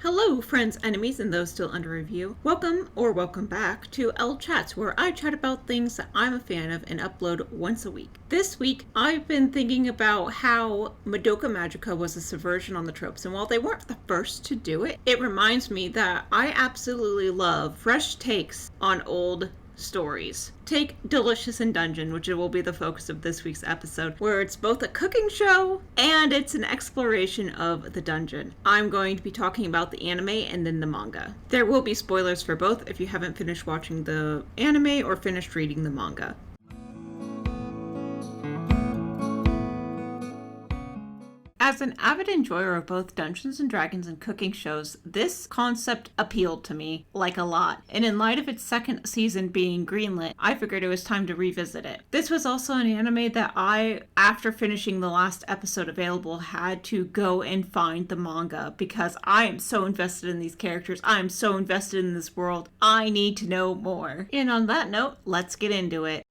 Hello, friends, enemies, and those still under review. Welcome or welcome back to L Chats, where I chat about things that I'm a fan of and upload once a week. This week, I've been thinking about how Madoka Magica was a subversion on the tropes, and while they weren't the first to do it, it reminds me that I absolutely love fresh takes on old stories. Take Delicious in Dungeon, which will be the focus of this week's episode, where it's both a cooking show and it's an exploration of the dungeon. I'm going to be talking about the anime and then the manga. There will be spoilers for both if you haven't finished watching the anime or finished reading the manga. As an avid enjoyer of both Dungeons & Dragons and cooking shows, this concept appealed to me like a lot, and in light of its second season being greenlit, I figured it was time to revisit it. This was also an anime that I, after finishing the last episode available, had to go and find the manga because I am so invested in these characters, I am so invested in this world, I need to know more. And on that note, let's get into it.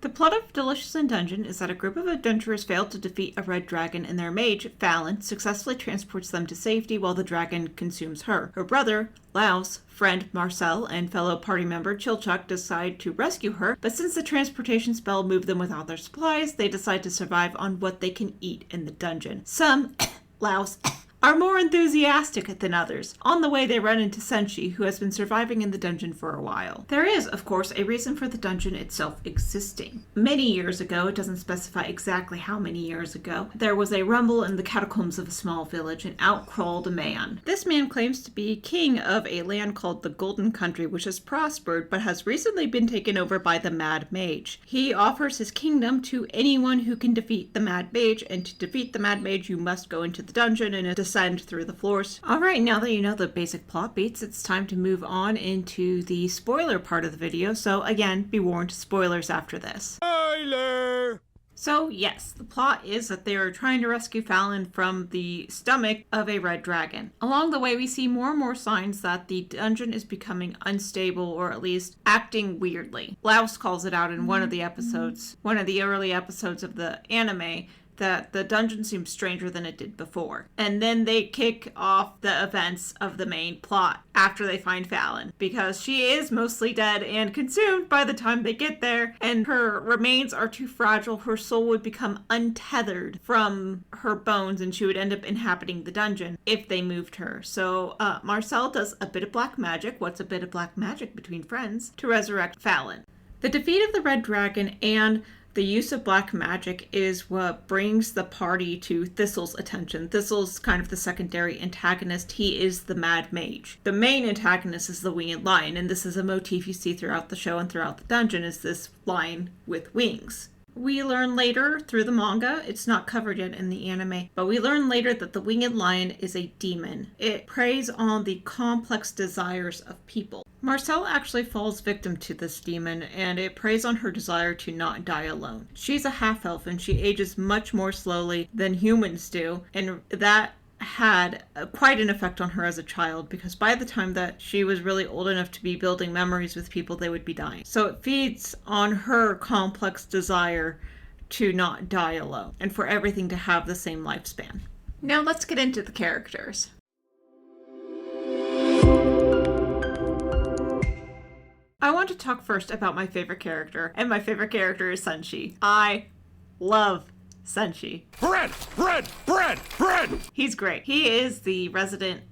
The plot of Delicious in Dungeon is that a group of adventurers fail to defeat a red dragon, and their mage, Fallon, successfully transports them to safety while the dragon consumes her. Her brother, Laos, friend Marcel, and fellow party member Chilchuk decide to rescue her, but since the transportation spell moved them without their supplies, they decide to survive on what they can eat in the dungeon. Some, Laos, are more enthusiastic than others. On the way, they run into Senshi, who has been surviving in the dungeon for a while. There is, of course, a reason for the dungeon itself existing. Many years ago, it doesn't specify exactly how many years ago, there was a rumble in the catacombs of a small village, and out crawled a man. This man claims to be king of a land called the Golden Country, which has prospered, but has recently been taken over by the Mad Mage. He offers his kingdom to anyone who can defeat the Mad Mage, and to defeat the Mad Mage, you must go into the dungeon and descend through the floors. Alright, now that you know the basic plot beats, it's time to move on into the spoiler part of the video, so again, be warned, spoilers after this. Spoiler! So yes, the plot is that they are trying to rescue Fallon from the stomach of a red dragon. Along the way, we see more and more signs that the dungeon is becoming unstable, or at least acting weirdly. Laos calls it out in one of the episodes, one of the early episodes of the anime, that the dungeon seems stranger than it did before. And then they kick off the events of the main plot after they find Fallon, because she is mostly dead and consumed by the time they get there, and her remains are too fragile. Her soul would become untethered from her bones, and she would end up inhabiting the dungeon if they moved her. So Marcel does a bit of black magic, what's a bit of black magic between friends, to resurrect Fallon. The defeat of the red dragon and the use of black magic is what brings the party to Thistle's attention. Thistle's kind of the secondary antagonist. He is the Mad Mage. The main antagonist is the winged lion, and this is a motif you see throughout the show and throughout the dungeon, is this lion with wings. We learn later through the manga, it's not covered yet in the anime, but we learn later that the winged lion is a demon. It preys on the complex desires of people. Marcel actually falls victim to this demon, and it preys on her desire to not die alone. She's a half-elf, and she ages much more slowly than humans do, and that had quite an effect on her as a child, because by the time that she was really old enough to be building memories with people, they would be dying. So it feeds on her complex desire to not die alone, and for everything to have the same lifespan. Now let's get into the characters. I want to talk first about my favorite character, and my favorite character is Senshi. I love Senshi. Bread! He's great. He is the resident,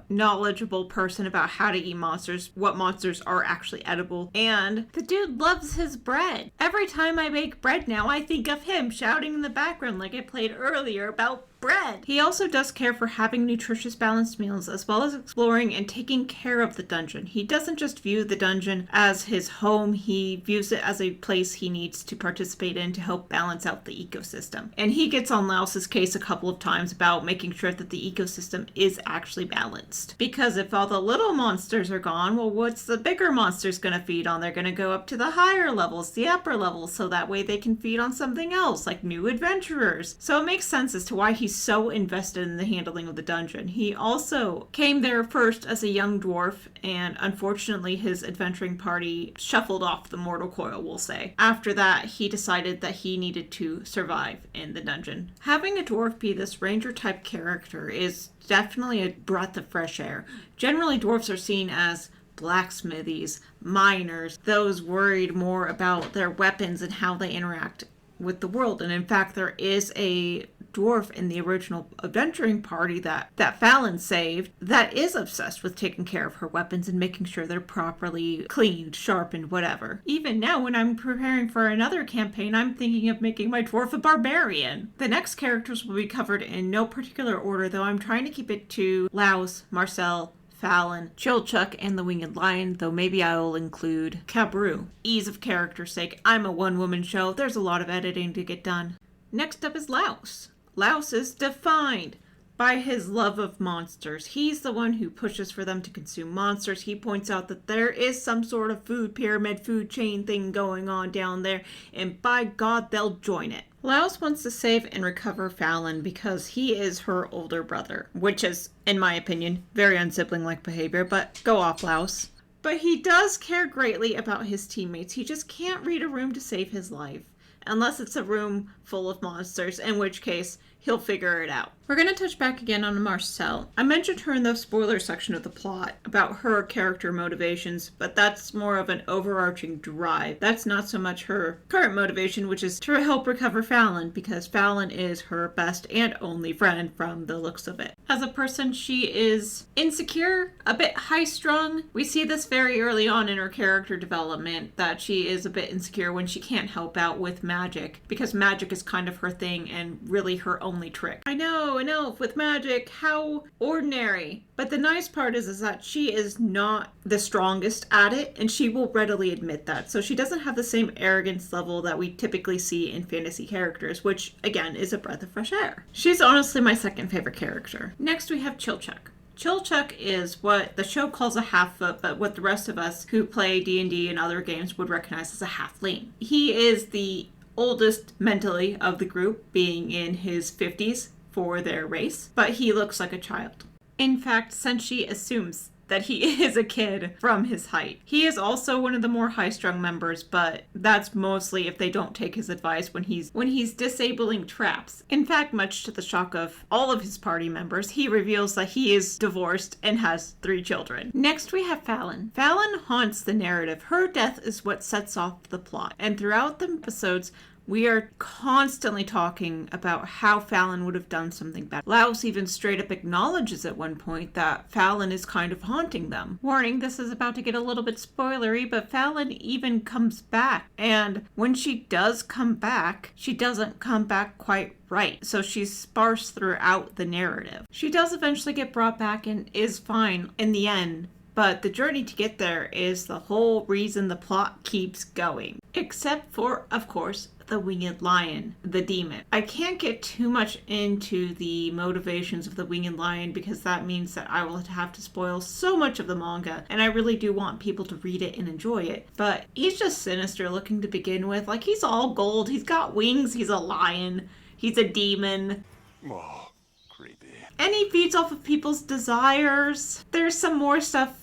knowledgeable person about how to eat monsters, what monsters are actually edible, and the dude loves his bread. Every time I make bread now, I think of him shouting in the background like I played earlier about bread. He also does care for having nutritious, balanced meals, as well as exploring and taking care of the dungeon. He doesn't just view the dungeon as his home, he views it as a place he needs to participate in to help balance out the ecosystem. And he gets on Laos's case a couple of times about making sure that the ecosystem is actually balanced. Because if all the little monsters are gone, well, what's the bigger monsters going to feed on? They're going to go up to the higher levels, the upper levels, so that way they can feed on something else, like new adventurers. So it makes sense as to why he he's so invested in the handling of the dungeon. He also came there first as a young dwarf, and unfortunately his adventuring party shuffled off the mortal coil, we'll say. After that, he decided that he needed to survive in the dungeon. Having a dwarf be this ranger type character is definitely a breath of fresh air. Generally, dwarves are seen as blacksmithies, miners, those worried more about their weapons and how they interact with the world. And in fact, there is a dwarf in the original adventuring party that Fallon saved that is obsessed with taking care of her weapons and making sure they're properly cleaned, sharpened, whatever. Even now, when I'm preparing for another campaign, I'm thinking of making my dwarf a barbarian. The next characters will be covered in no particular order, though I'm trying to keep it to Laos, Marcel, Fallon, Chilchuck, and the Winged Lion, though maybe I will include Cabru. Ease of character's sake, I'm a one-woman show. There's a lot of editing to get done. Next up is Laos. Laos is defined by his love of monsters. He's the one who pushes for them to consume monsters. He points out that there is some sort of food pyramid, food chain thing going on down there, and by God, they'll join it. Laos wants to save and recover Fallon because he is her older brother, which is, in my opinion, very unsibling-like behavior, but go off, Laos. But he does care greatly about his teammates. He just can't read a room to save his life, unless it's a room full of monsters, in which case he'll figure it out. We're going to touch back again on Marcel. I mentioned her in the spoiler section of the plot about her character motivations, but that's more of an overarching drive. That's not so much her current motivation, which is to help recover Fallon, because Fallon is her best and only friend from the looks of it. As a person, she is insecure, a bit high-strung. We see this very early on in her character development, that she is a bit insecure when she can't help out with magic, because magic is kind of her thing and really her only trick. I know, an elf with magic, how ordinary. But the nice part is that she is not the strongest at it, and she will readily admit that. So she doesn't have the same arrogance level that we typically see in fantasy characters, which, again, is a breath of fresh air. She's honestly my second favorite character. Next, we have Chilchuck. Chilchuck is what the show calls a half-foot, but what the rest of us who play D&D and other games would recognize as a halfling. He is the oldest mentally of the group, being in his 50s for their race, but he looks like a child. In fact, Senshi assumes that he is a kid from his height. He is also one of the more high-strung members, but that's mostly if they don't take his advice when he's disabling traps. In fact, much to the shock of all of his party members, he reveals that he is divorced and has 3 children. Next, we have Fallon. Fallon haunts the narrative. Her death is what sets off the plot, and throughout the episodes, we are constantly talking about how Fallon would have done something better. Laos even straight up acknowledges at one point that Fallon is kind of haunting them. Warning, this is about to get a little bit spoilery, but Fallon even comes back. And when she does come back, she doesn't come back quite right. So she's sparse throughout the narrative. She does eventually get brought back and is fine in the end. But the journey to get there is the whole reason the plot keeps going. Except for, of course, the Winged Lion, the demon. I can't get too much into the motivations of the Winged Lion because that means that I will have to spoil so much of the manga, and I really do want people to read it and enjoy it. But he's just sinister looking to begin with. Like, he's all gold, he's got wings, he's a lion, he's a demon. Oh, creepy. And he feeds off of people's desires. There's some more stuff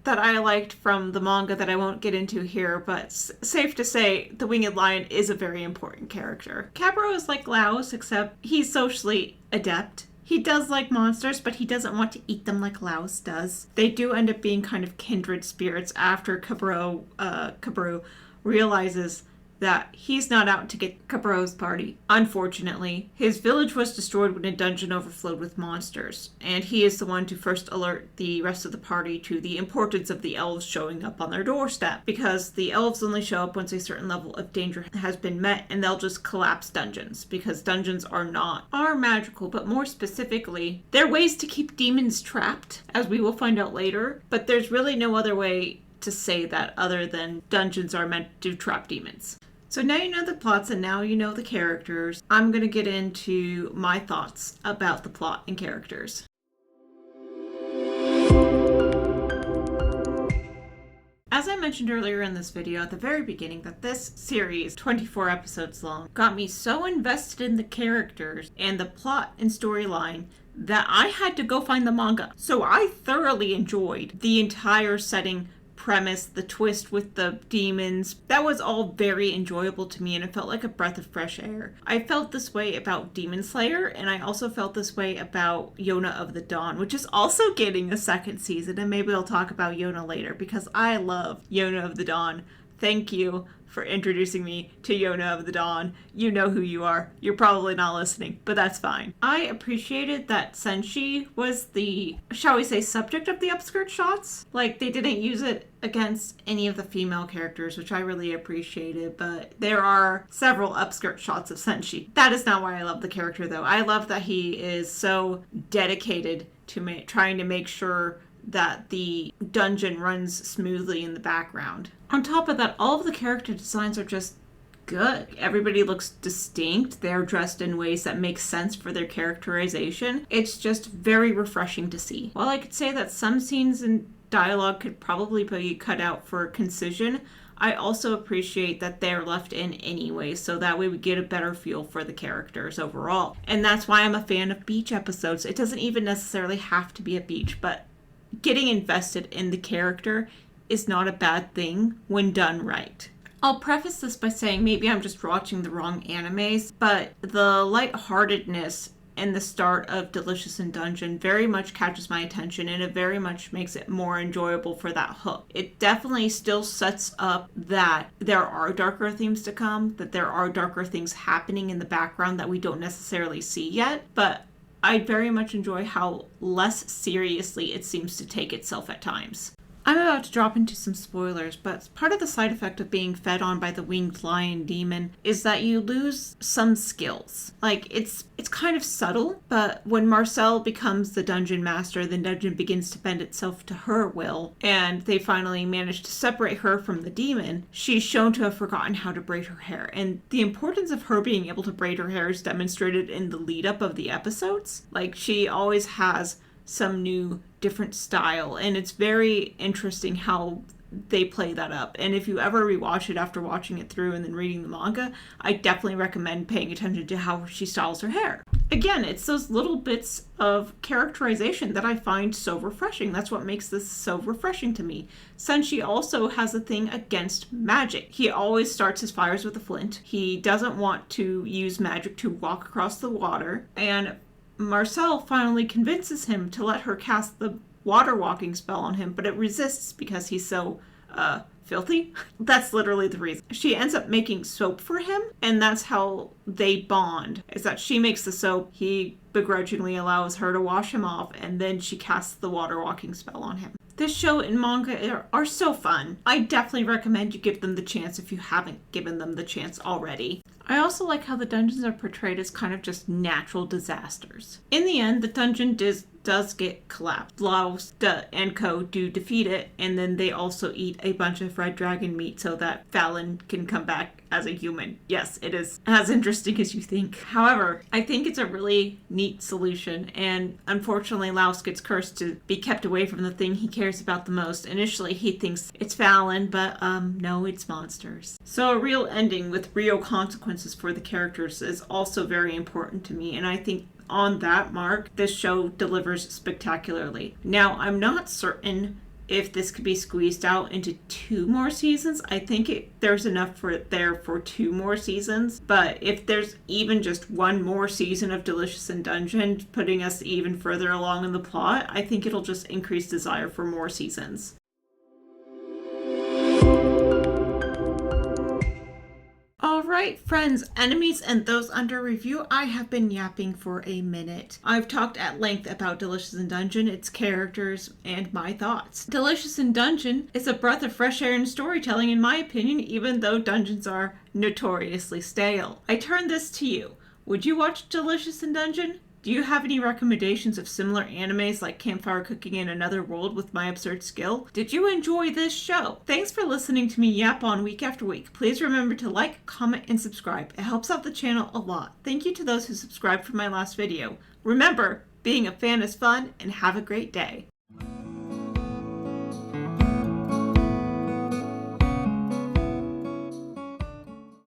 that I liked from the manga that I won't get into here, but safe to say, the Winged Lion is a very important character. Cabro is like Laos, except he's socially adept. He does like monsters, but he doesn't want to eat them like Laos does. They do end up being kind of kindred spirits after Cabro realizes that he's not out to get Cabro's party. Unfortunately, his village was destroyed when a dungeon overflowed with monsters, and he is the one to first alert the rest of the party to the importance of the elves showing up on their doorstep, because the elves only show up once a certain level of danger has been met, and they'll just collapse dungeons, because dungeons are magical, but more specifically, they're ways to keep demons trapped, as we will find out later, but there's really no other way to say that other than dungeons are meant to trap demons. So now you know the plots and now you know the characters. I'm going to get into my thoughts about the plot and characters. As I mentioned earlier in this video at the very beginning, that this series, 24 episodes long, got me so invested in the characters and the plot and storyline that I had to go find the manga. So I thoroughly enjoyed the entire setting, premise, the twist with the demons. That was all very enjoyable to me, and it felt like a breath of fresh air. I felt this way about Demon Slayer, and I also felt this way about Yona of the Dawn, which is also getting a second season, and maybe I'll talk about Yona later because I love Yona of the Dawn. Thank you for introducing me to Yona of the Dawn. You know who you are. You're probably not listening, but that's fine. I appreciated that Senshi was the, shall we say, subject of the upskirt shots. Like, they didn't use it against any of the female characters, which I really appreciated, but there are several upskirt shots of Senshi. That is not why I love the character, though. I love that he is so dedicated to trying to make sure that the dungeon runs smoothly in the background. On top of that, all of the character designs are just good. Everybody looks distinct. They're dressed in ways that make sense for their characterization. It's just very refreshing to see. While I could say that some scenes and dialogue could probably be cut out for concision, I also appreciate that they're left in anyway, so that way we get a better feel for the characters overall. And that's why I'm a fan of beach episodes. It doesn't even necessarily have to be a beach, but getting invested in the character is not a bad thing when done right. I'll preface this by saying maybe I'm just watching the wrong animes, but the lightheartedness in the start of Delicious in Dungeon very much catches my attention, and it very much makes it more enjoyable for that hook. It definitely still sets up that there are darker themes to come, that there are darker things happening in the background that we don't necessarily see yet, but I very much enjoy how less seriously it seems to take itself at times. I'm about to drop into some spoilers, but part of the side effect of being fed on by the winged lion demon is that you lose some skills. Like, it's kind of subtle, but when Marcel becomes the dungeon master, the dungeon begins to bend itself to her will, and they finally manage to separate her from the demon. She's shown to have forgotten how to braid her hair, and the importance of her being able to braid her hair is demonstrated in the lead up of the episodes. Like, she always has some new different style, and it's very interesting how they play that up. And if you ever rewatch it after watching it through and then reading the manga, I definitely recommend paying attention to how she styles her hair. Again, it's those little bits of characterization that I find so refreshing. That's what makes this so refreshing to me. Senshi also has a thing against magic. He always starts his fires with a flint. He doesn't want to use magic to walk across the water, and Marcel finally convinces him to let her cast the water walking spell on him, but it resists because he's so, filthy. That's literally the reason. She ends up making soap for him, and that's how they bond, is that she makes the soap, he begrudgingly allows her to wash him off, and then she casts the water walking spell on him. This show and manga are so fun. I definitely recommend you give them the chance if you haven't given them the chance already. I also like how the dungeons are portrayed as kind of just natural disasters. In the end, the dungeon does get collapsed. Laos and Co. do defeat it, and then they also eat a bunch of red dragon meat so that Fallon can come back as a human. Yes, it is as interesting as you think. However, I think it's a really neat solution, and unfortunately Laos gets cursed to be kept away from the thing he cares about the most. Initially he thinks it's Fallon, but no, it's monsters. So a real ending with real consequences for the characters is also very important to me, and I think on that mark, this show delivers spectacularly. Now, I'm not certain if this could be squeezed out into 2 more seasons. I think there's enough for 2 more seasons, but if there's even just 1 more season of Delicious in Dungeon, putting us even further along in the plot, I think it'll just increase desire for more seasons. Alright friends, enemies, and those under review, I have been yapping for a minute. I've talked at length about Delicious in Dungeon, its characters, and my thoughts. Delicious in Dungeon is a breath of fresh air in storytelling in my opinion, even though dungeons are notoriously stale. I turn this to you. Would you watch Delicious in Dungeon? Do you have any recommendations of similar animes like Campfire Cooking in Another World with my absurd skill? Did you enjoy this show? Thanks for listening to me yap on week after week. Please remember to like, comment, and subscribe. It helps out the channel a lot. Thank you to those who subscribed for my last video. Remember, being a fan is fun, and have a great day.